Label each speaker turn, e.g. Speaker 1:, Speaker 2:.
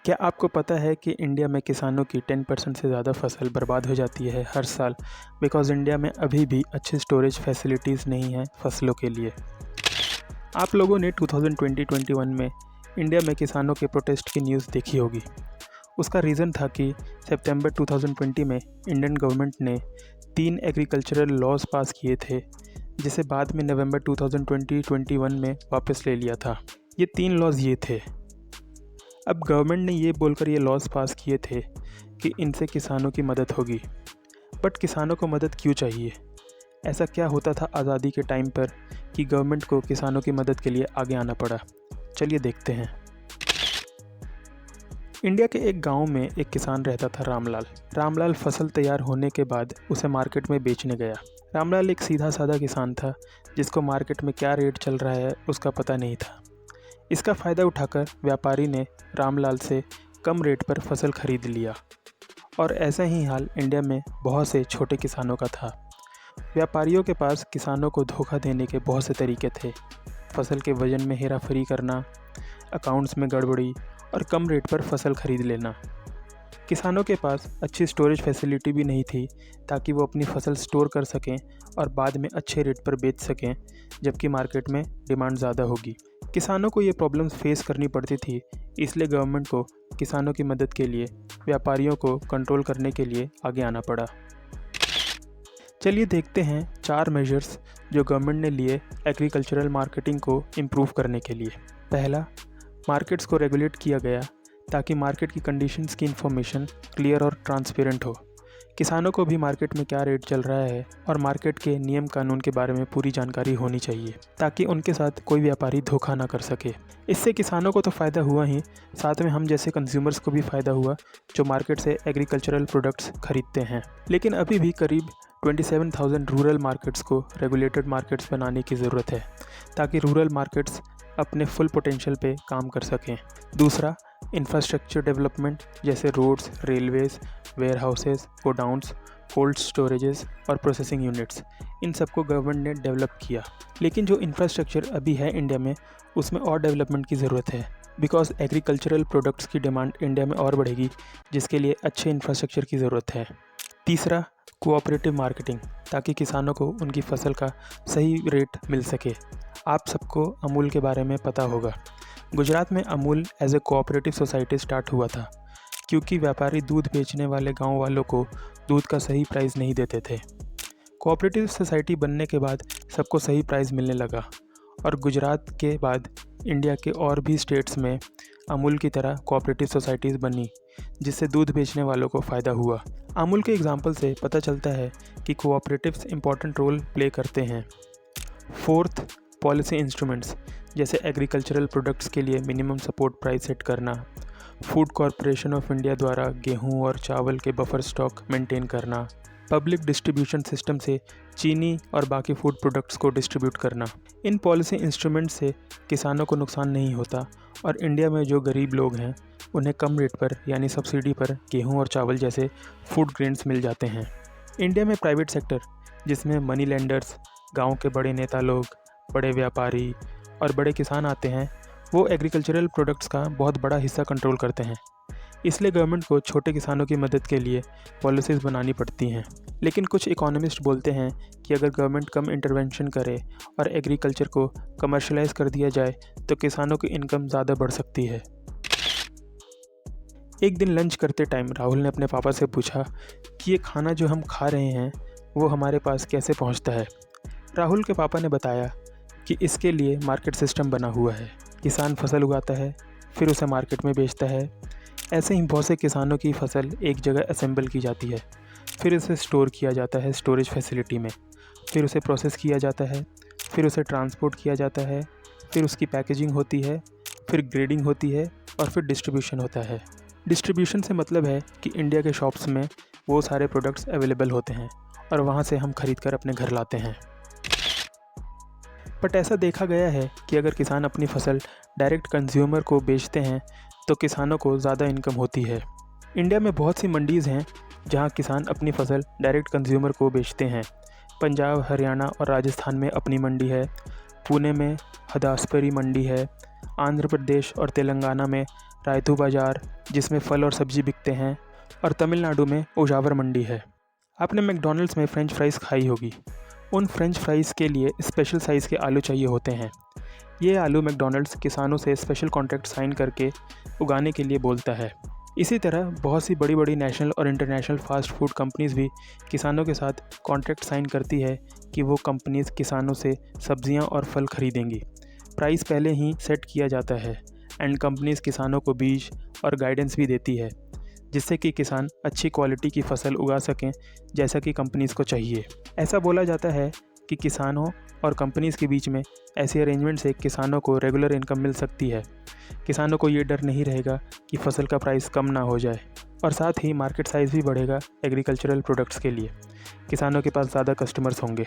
Speaker 1: क्या आपको पता है कि इंडिया में किसानों की 10% से ज़्यादा फसल बर्बाद हो जाती है हर साल बिकॉज़ इंडिया में अभी भी अच्छी स्टोरेज फैसिलिटीज़ नहीं हैं फसलों के लिए। आप लोगों ने 2020-21 में इंडिया में किसानों के प्रोटेस्ट की न्यूज़ देखी होगी। उसका रीज़न था कि सितंबर 2020 में इंडियन गवर्नमेंट ने 3 एग्रीकल्चरल लॉज पास किए थे, जिसे बाद में नवंबर 2020-21 में वापस ले लिया था। ये 3 लॉज ये थे। अब गवर्नमेंट ने ये बोलकर ये लॉज पास किए थे कि इनसे किसानों की मदद होगी, बट किसानों को मदद क्यों चाहिए? ऐसा क्या होता था आज़ादी के टाइम पर कि गवर्नमेंट को किसानों की मदद के लिए आगे आना पड़ा? चलिए देखते हैं। इंडिया के एक गांव में एक किसान रहता था, रामलाल। रामलाल फसल तैयार होने के बाद उसे मार्केट में बेचने गया। रामलाल एक सीधा साधा किसान था जिसको मार्केट में क्या रेट चल रहा है उसका पता नहीं था। इसका फ़ायदा उठाकर व्यापारी ने रामलाल से कम रेट पर फसल खरीद लिया और ऐसा ही हाल इंडिया में बहुत से छोटे किसानों का था। व्यापारियों के पास किसानों को धोखा देने के बहुत से तरीके थे। फसल के वजन में हेराफेरी करना, अकाउंट्स में गड़बड़ी और कम रेट पर फसल खरीद लेना। किसानों के पास अच्छी स्टोरेज फैसिलिटी भी नहीं थी ताकि वो अपनी फसल स्टोर कर सकें और बाद में अच्छे रेट पर बेच सकें, जबकि मार्केट में डिमांड ज़्यादा होगी। किसानों को ये प्रॉब्लम्स फेस करनी पड़ती थी, इसलिए गवर्नमेंट को किसानों की मदद के लिए व्यापारियों को कंट्रोल करने के लिए आगे आना पड़ा। चलिए देखते हैं 4 मेजर्स जो गवर्नमेंट ने लिए एग्रीकल्चरल मार्केटिंग को इम्प्रूव करने के लिए। पहला, मार्केट्स को रेगुलेट किया गया ताकि मार्केट की कंडीशंस की इन्फॉर्मेशन क्लियर और ट्रांसपेरेंट हो। किसानों को भी मार्केट में क्या रेट चल रहा है और मार्केट के नियम कानून के बारे में पूरी जानकारी होनी चाहिए ताकि उनके साथ कोई व्यापारी धोखा ना कर सके। इससे किसानों को तो फ़ायदा हुआ ही, साथ में हम जैसे कंज्यूमर्स को भी फ़ायदा हुआ जो मार्केट से एग्रीकल्चरल प्रोडक्ट्स खरीदते हैं। लेकिन अभी भी करीब 27,000 रूरल मार्केट्स को रेगुलेटेड मार्केट्स बनाने की ज़रूरत है ताकि रूरल मार्केट्स अपने फुल पोटेंशियल पे काम कर सकें। दूसरा, इंफ्रास्ट्रक्चर डेवलपमेंट जैसे roads, railways, warehouses, godowns, cold storages और प्रोसेसिंग यूनिट्स, इन सबको गवर्नमेंट ने डेवलप किया। लेकिन जो इंफ्रास्ट्रक्चर अभी है इंडिया में, उसमें और डेवलपमेंट की ज़रूरत है बिकॉज एग्रीकल्चरल प्रोडक्ट्स की डिमांड इंडिया में और बढ़ेगी, जिसके लिए अच्छे इंफ्रास्ट्रक्चर की ज़रूरत है। तीसरा, कोऑपरेटिव मार्केटिंग ताकि किसानों को उनकी फसल का सही रेट मिल सके। आप सबको अमूल के बारे में पता होगा। गुजरात में Amul as a cooperative society start हुआ था क्योंकि व्यापारी दूध बेचने वाले गांव वालों को दूध का सही प्राइस नहीं देते थे। कोऑपरेटिव सोसाइटी बनने के बाद सबको सही प्राइस मिलने लगा और गुजरात के बाद इंडिया के और भी स्टेट्स में अमूल की तरह कोऑपरेटिव सोसाइटीज़ बनी, जिससे दूध बेचने वालों को फ़ायदा हुआ। अमूल के एग्जाम्पल से पता चलता है कि कोऑपरेटिव्स इंपॉर्टेंट रोल प्ले करते हैं। फोर्थ, पॉलिसी इंस्ट्रूमेंट्स जैसे एग्रीकल्चरल प्रोडक्ट्स के लिए मिनिमम सपोर्ट प्राइस सेट करना, फूड कॉरपोरेशन ऑफ इंडिया द्वारा गेहूं और चावल के बफर स्टॉक मेंटेन करना, पब्लिक डिस्ट्रीब्यूशन सिस्टम से चीनी और बाकी फूड प्रोडक्ट्स को डिस्ट्रीब्यूट करना। इन पॉलिसी इंस्ट्रूमेंट्स से किसानों को नुकसान नहीं होता और इंडिया में जो गरीब लोग हैं उन्हें कम रेट पर यानी सब्सिडी पर गेहूं और चावल जैसे फूड ग्रेन्स मिल जाते हैं। इंडिया में प्राइवेट सेक्टर जिसमें मनी लेंडर्स, गाँव के बड़े नेता लोग, बड़े व्यापारी और बड़े किसान आते हैं, वो एग्रीकल्चरल प्रोडक्ट्स का बहुत बड़ा हिस्सा कंट्रोल करते हैं। इसलिए गवर्नमेंट को छोटे किसानों की मदद के लिए पॉलिसीज़ बनानी पड़ती हैं। लेकिन कुछ इकोनॉमिस्ट बोलते हैं कि अगर गवर्नमेंट कम इंटरवेंशन करे और एग्रीकल्चर को कमर्शलाइज कर दिया जाए तो किसानों की इनकम ज़्यादा बढ़ सकती है। एक दिन लंच करते टाइम राहुल ने अपने पापा से पूछा कि ये खाना जो हम खा रहे हैं वो हमारे पास कैसे पहुंचता है। राहुल के पापा ने बताया कि इसके लिए मार्केट सिस्टम बना हुआ है। किसान फसल उगाता है, फिर उसे मार्केट में बेचता है। ऐसे ही बहुत से किसानों की फसल एक जगह असेंबल की जाती है, फिर उसे स्टोर किया जाता है स्टोरेज फैसिलिटी में, फिर उसे प्रोसेस किया जाता है, फिर उसे ट्रांसपोर्ट किया जाता है, फिर उसकी पैकेजिंग होती है, फिर ग्रेडिंग होती है और फिर डिस्ट्रीब्यूशन होता है। डिस्ट्रीब्यूशन से मतलब है कि इंडिया के शॉप्स में वो सारे प्रोडक्ट्स अवेलेबल होते हैं और वहाँ से हम खरीद कर अपने घर लाते हैं। बट ऐसा देखा गया है कि अगर किसान अपनी फसल डायरेक्ट कंज्यूमर को बेचते हैं तो किसानों को ज़्यादा इनकम होती है। इंडिया में बहुत सी मंडीज़ हैं जहां किसान अपनी फसल डायरेक्ट कंज्यूमर को बेचते हैं। पंजाब, हरियाणा और राजस्थान में अपनी मंडी है, पुणे में हदासपरी मंडी है, आंध्र प्रदेश और तेलंगाना में रायतू बाज़ार जिसमें फल और सब्जी बिकते हैं, और तमिलनाडु में उजावर मंडी है। आपने मैकडॉनल्ड्स में फ़्रेंच फ्राइज़ खाई होगी। उन फ़्रेंच फ्राइज़ के लिए स्पेशल साइज़ के आलू चाहिए होते हैं। ये आलू मैकडॉनल्ड्स किसानों से स्पेशल कॉन्ट्रैक्ट साइन करके उगाने के लिए बोलता है। इसी तरह बहुत सी बड़ी बड़ी नेशनल और इंटरनेशनल फास्ट फूड कंपनीज़ भी किसानों के साथ कॉन्ट्रैक्ट साइन करती है कि वो कंपनीज़ किसानों से सब्जियां और फल खरीदेंगी। प्राइस पहले ही सेट किया जाता है एंड कंपनीज़ किसानों को बीज और गाइडेंस भी देती है, जिससे कि किसान अच्छी क्वालिटी की फसल उगा सकें जैसा कि कंपनीज़ को चाहिए। ऐसा बोला जाता है कि किसानों और कंपनीज़ के बीच में ऐसे अरेंजमेंट से किसानों को रेगुलर इनकम मिल सकती है। किसानों को ये डर नहीं रहेगा कि फसल का प्राइस कम ना हो जाए, और साथ ही मार्केट साइज़ भी बढ़ेगा एग्रीकल्चरल प्रोडक्ट्स के लिए। किसानों के पास ज़्यादा कस्टमर्स होंगे।